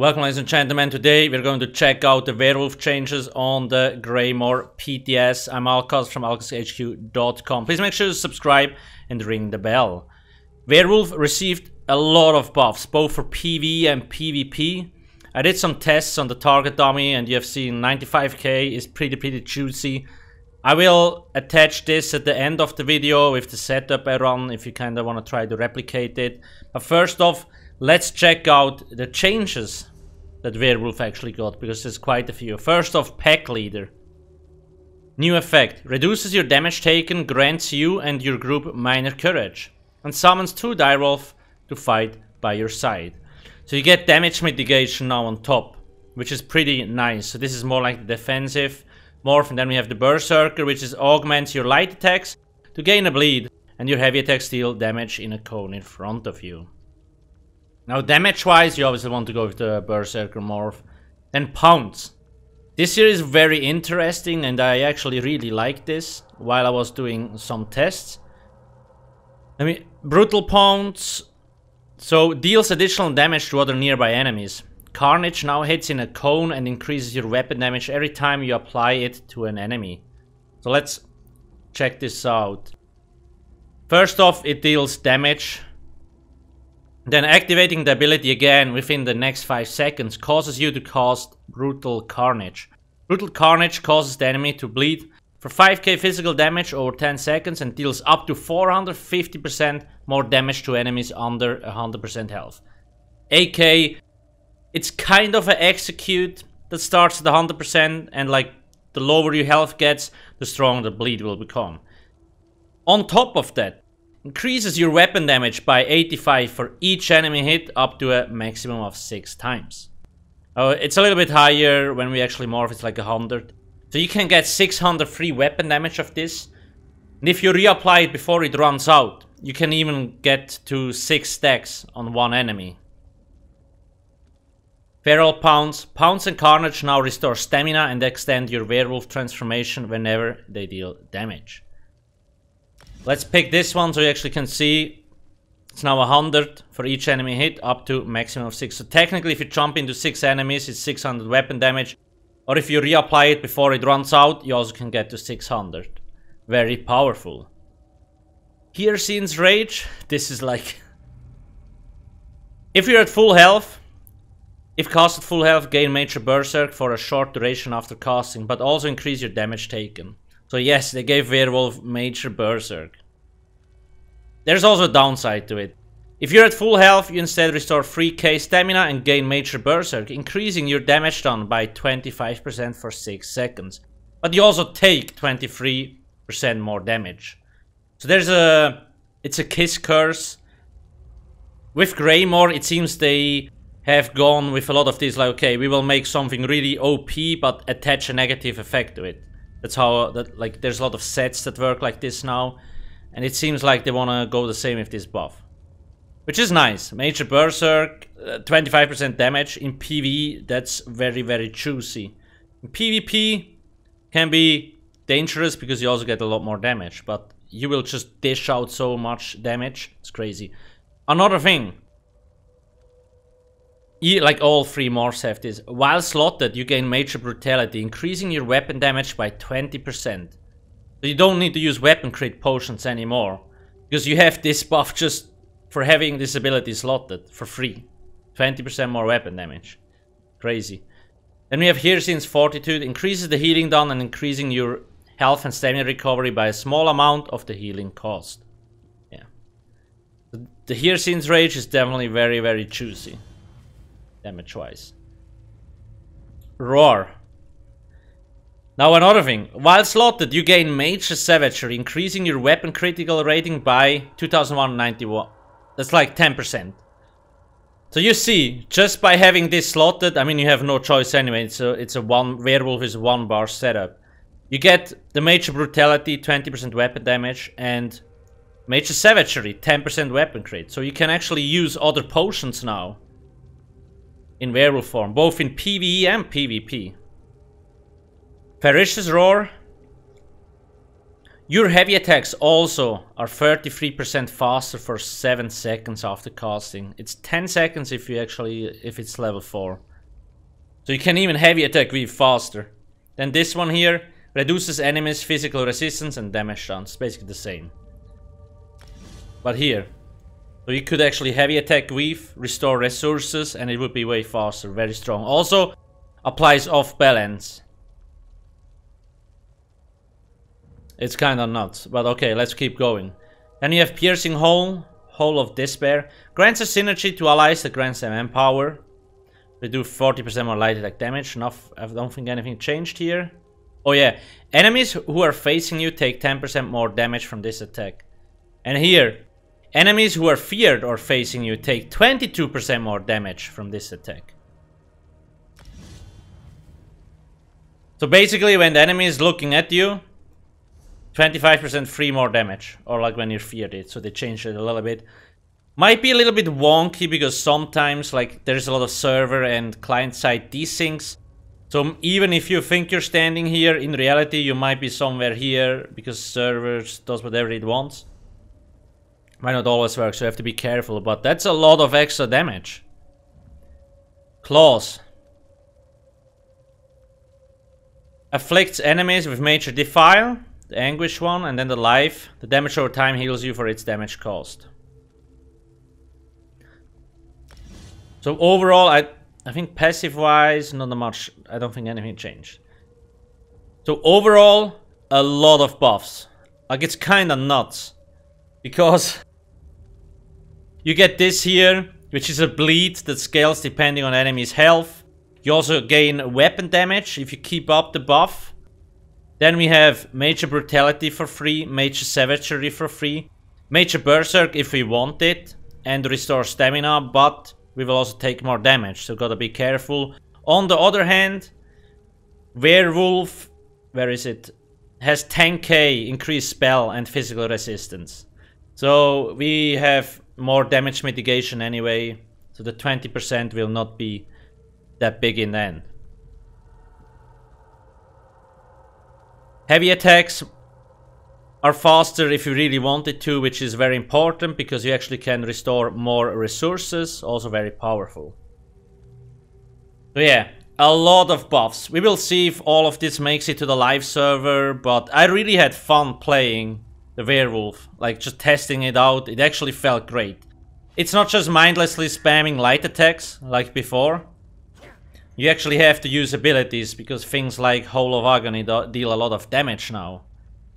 Welcome, ladies and gentlemen. Today we're going to check out the werewolf changes on the Greymoor PTS. I'm Alcast from alcasthq.com. Please make sure to subscribe and ring the bell. Werewolf received a lot of buffs, both for PvE and PvP. I did some tests on the target dummy and you have seen 95k is pretty juicy. I will attach this at the end of the video with the setup I run if you kind of want to try to replicate it. But first off, let's check out the changes that Werewolf actually got, because there's quite a few. First off, Pack Leader. New effect. Reduces your damage taken, grants you and your group minor courage, and summons 2 direwolf to fight by your side. So you get damage mitigation now on top, which is pretty nice. So this is more like the defensive morph, and then we have the Berserker, which is augments your light attacks to gain a bleed, and your heavy attacks deal damage in a cone in front of you. Now damage-wise, you obviously want to go with the Berserker morph. Then Pounce. This here is very interesting, and I actually really like this while I was doing some tests. I mean, Brutal Pounce. So, deals additional damage to other nearby enemies. Carnage now hits in a cone and increases your weapon damage every time you apply it to an enemy. So let's check this out. First off, it deals damage. Then activating the ability again within the next 5 seconds causes you to cast Brutal Carnage. Brutal Carnage causes the enemy to bleed for 5k physical damage over 10 seconds and deals up to 450% more damage to enemies under 100% health. AK, it's kind of an execute that starts at 100%, and like the lower your health gets, the stronger the bleed will become. On top of that, increases your weapon damage by 85 for each enemy hit up to a maximum of 6 times. It's a little bit higher when we actually morph, it's like 100. So you can get 600 free weapon damage of this. And if you reapply it before it runs out, you can even get to 6 stacks on one enemy. Feral Pounce. Pounce and Carnage now restore stamina and extend your werewolf transformation whenever they deal damage. Let's pick this one so you actually can see it's now 100 for each enemy hit up to maximum of 6. So technically if you jump into 6 enemies it's 600 weapon damage, or if you reapply it before it runs out you also can get to 600. Very powerful. Hircine's Rage. This is like, if you're at full health, if cast at full health, gain Major Berserk for a short duration after casting, but also increase your damage taken. So yes, they gave Werewolf Major Berserk. There's also a downside to it. If you're at full health, you instead restore 3k stamina and gain Major Berserk, increasing your damage done by 25% for 6 seconds. But you also take 23% more damage. So it's a kiss curse. With Greymoor, it seems they have gone with a lot of these, like, okay, we will make something really OP, but attach a negative effect to it. That's how, like, there's a lot of sets that work like this now. And it seems like they want to go the same with this buff. Which is nice. Major Berserk, 25% damage. In PvE, that's very juicy. In PvP, can be dangerous because you also get a lot more damage. But you will just dish out so much damage. It's crazy. Another thing. Like all 3 morphs have this. While slotted, you gain Major Brutality, increasing your weapon damage by 20%. So you don't need to use weapon crit potions anymore, because you have this buff just for having this ability slotted for free. 20% more weapon damage. Crazy. Then we have Hircine's Fortitude. Increases the healing done and increasing your health and stamina recovery by a small amount of the healing cost. Yeah. The Hircine's Rage is definitely very juicy. Damage-wise. Roar. Now another thing. While slotted, you gain Major Savagery, increasing your weapon critical rating by 2191. That's like 10%. So you see, just by having this slotted, I mean you have no choice anyway. It's a werewolf is a 1-bar setup. You get the Major Brutality, 20% weapon damage, and Major Savagery, 10% weapon crit. So you can actually use other potions now in werewolf form, both in PvE and PvP. Ferocious Roar. Your heavy attacks also are 33% faster for 7 seconds after casting. It's 10 seconds if it's level 4. So you can even heavy attack weave faster. Then this one here reduces enemies' physical resistance and damage chance. It's basically the same. But here, so you could actually heavy attack weave, restore resources, and it would be way faster, very strong. Also applies off balance. It's kinda nuts, but okay, let's keep going. Then you have Piercing Hole, Hole of Despair. Grants a synergy to allies that grants them Empower. They do 40% more light attack damage. I don't think anything changed here. Oh yeah, enemies who are facing you take 10% more damage from this attack. And here, enemies who are feared or facing you take 22% more damage from this attack. So basically, when the enemy is looking at you, 25% free more damage. Or like when you're feared it, so they changed it a little bit. Might be a little bit wonky because sometimes like there's a lot of server and client-side desyncs. So even if you think you're standing here, in reality you might be somewhere here because servers does whatever it wants. Might not always work, so you have to be careful, but that's a lot of extra damage. Claws. Afflicts enemies with major defile, the anguish one, and then the life. The damage over time heals you for its damage cost. So overall, I think passive-wise, not much. I don't think anything changed. So overall, a lot of buffs. Like, it's kinda nuts. Because you get this here, which is a bleed that scales depending on enemy's health. You also gain weapon damage if you keep up the buff. Then we have Major Brutality for free, Major Savagery for free, Major Berserk if we want it, and restore stamina, but we will also take more damage, so gotta be careful. On the other hand, Werewolf, where is it? Has 10k increased spell and physical resistance. So we have more damage mitigation anyway, so the 20% will not be that big in the end. Heavy attacks are faster if you really wanted to, which is very important because you actually can restore more resources, also very powerful. So yeah, a lot of buffs. We will see if all of this makes it to the live server, but I really had fun playing the Werewolf, like just testing it out. It actually felt great. It's not just mindlessly spamming light attacks like before. You actually have to use abilities because things like Hole of Agony deal a lot of damage now.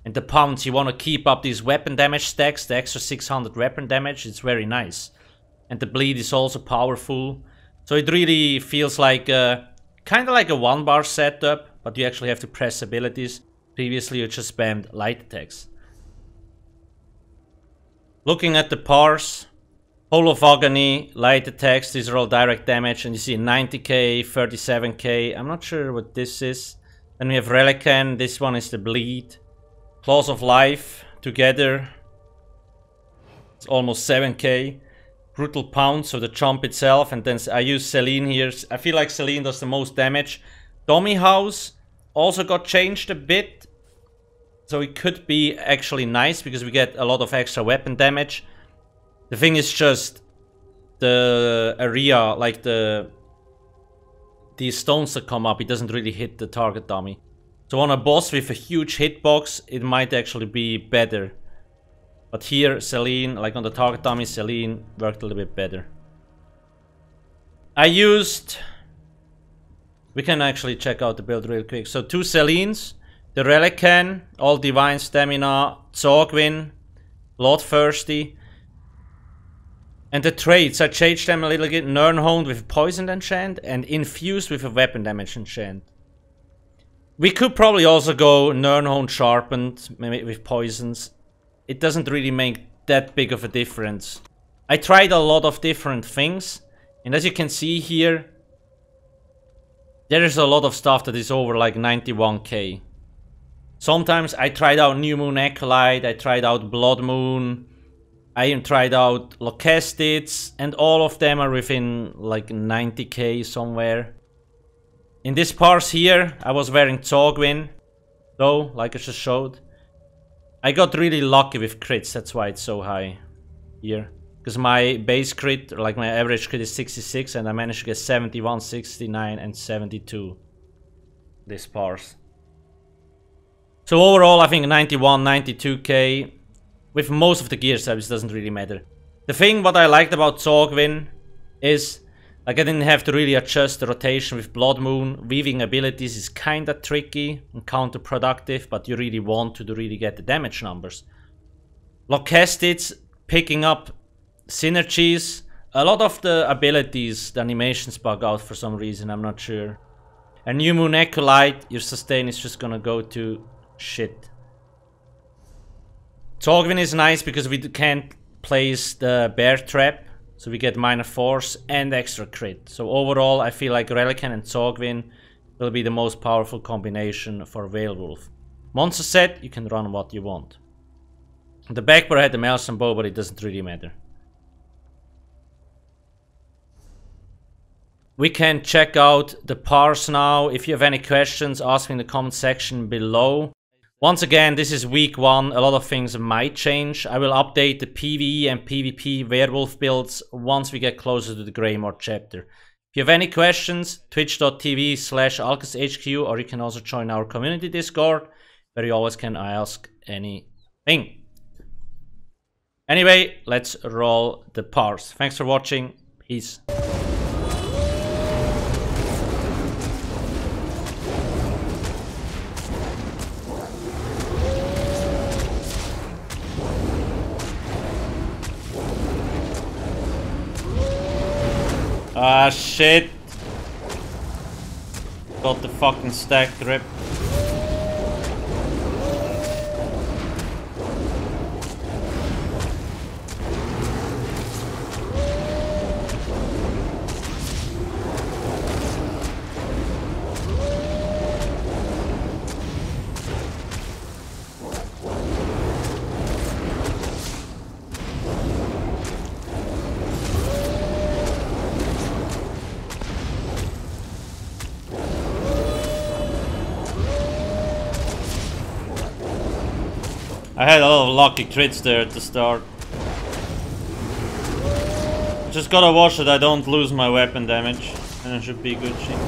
And the pounds, you want to keep up these weapon damage stacks, the extra 600 weapon damage, it's very nice. And the bleed is also powerful. So it really feels like kind of like a one bar setup, but you actually have to press abilities. Previously you just spammed light attacks. Looking at the Parse, Hole of Agony, light attacks, these are all direct damage, and you see 90k, 37k, I'm not sure what this is. Then we have Relican, this one is the bleed. Claws of Life, together, it's almost 7k. Brutal Pounce, so the jump itself, and then I use Celine here. I feel like Celine does the most damage. Dummy House also got changed a bit, so it could be actually nice because we get a lot of extra weapon damage. The thing is just the area, like these stones that come up, it doesn't really hit the target dummy. So on a boss with a huge hitbox, it might actually be better. But here, Celine, like on the target dummy, Celine worked a little bit better. I used... We can actually check out the build real quick. So 2 Celines, the Relican, all Divine Stamina, Zogwin, Bloodthirsty. And the traits, I changed them a little bit. Nernhound with Poisoned Enchant and Infused with a Weapon Damage Enchant. We could probably also go Nernhound Sharpened, maybe with Poisons. It doesn't really make that big of a difference. I tried a lot of different things, and as you can see here, there is a lot of stuff that is over like 91k. Sometimes I tried out New Moon Acolyte, I tried out Blood Moon, I even tried out Locastids, and all of them are within like 90k somewhere. In this Parse here, I was wearing Zogwin, though, like I just showed. I got really lucky with crits, that's why it's so high here. Because my base crit, or like my average crit is 66, and I managed to get 71, 69, and 72 this Parse. So overall, I think 91, 92k. With most of the gear subs, doesn't really matter. The thing what I liked about Zorgwin is, like, I didn't have to really adjust the rotation with Blood Moon. Weaving abilities is kinda tricky and counterproductive, but you really want to really get the damage numbers. Locastids, picking up synergies. A lot of the abilities, the animations bug out for some reason, I'm not sure. And New Moon Acolyte, your sustain is just gonna go to shit. Zorgwin is nice because we can't place the bear trap, so we get minor force and extra crit. So overall, I feel like Relican and Zorgwin will be the most powerful combination for Werewolf. Monster set, you can run what you want. The backbar had the Maelstrom bow, but it doesn't really matter. We can check out the Parse now. If you have any questions, ask me in the comment section below. Once again, this is week 1. A lot of things might change. I will update the PvE and PvP werewolf builds once we get closer to the Greymoor Chapter. If you have any questions, twitch.tv/alcasthq, or you can also join our community Discord, where you always can ask anything. Anyway, let's roll the Parse. Thanks for watching. Peace. Ah, shit. Got the fucking stack rip. I had a lot of lucky crits there at the start. Just gotta watch that I don't lose my weapon damage, and it should be good shit.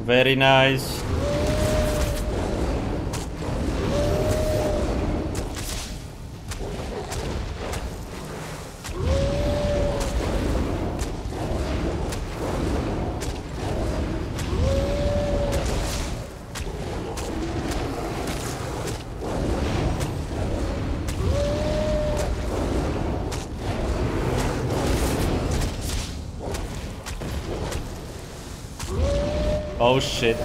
Very nice. Oh shit.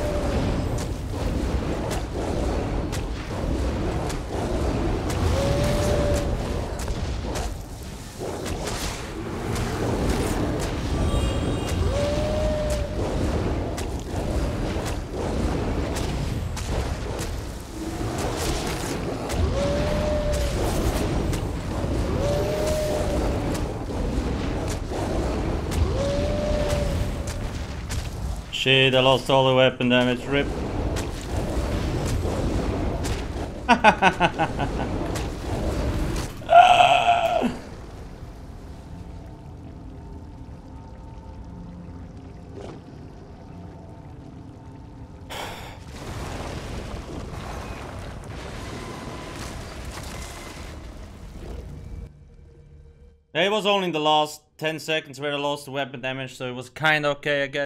Shit, I lost all the weapon damage. RIP. It was only in the last 10 seconds where I lost the weapon damage, so it was kinda okay, I guess.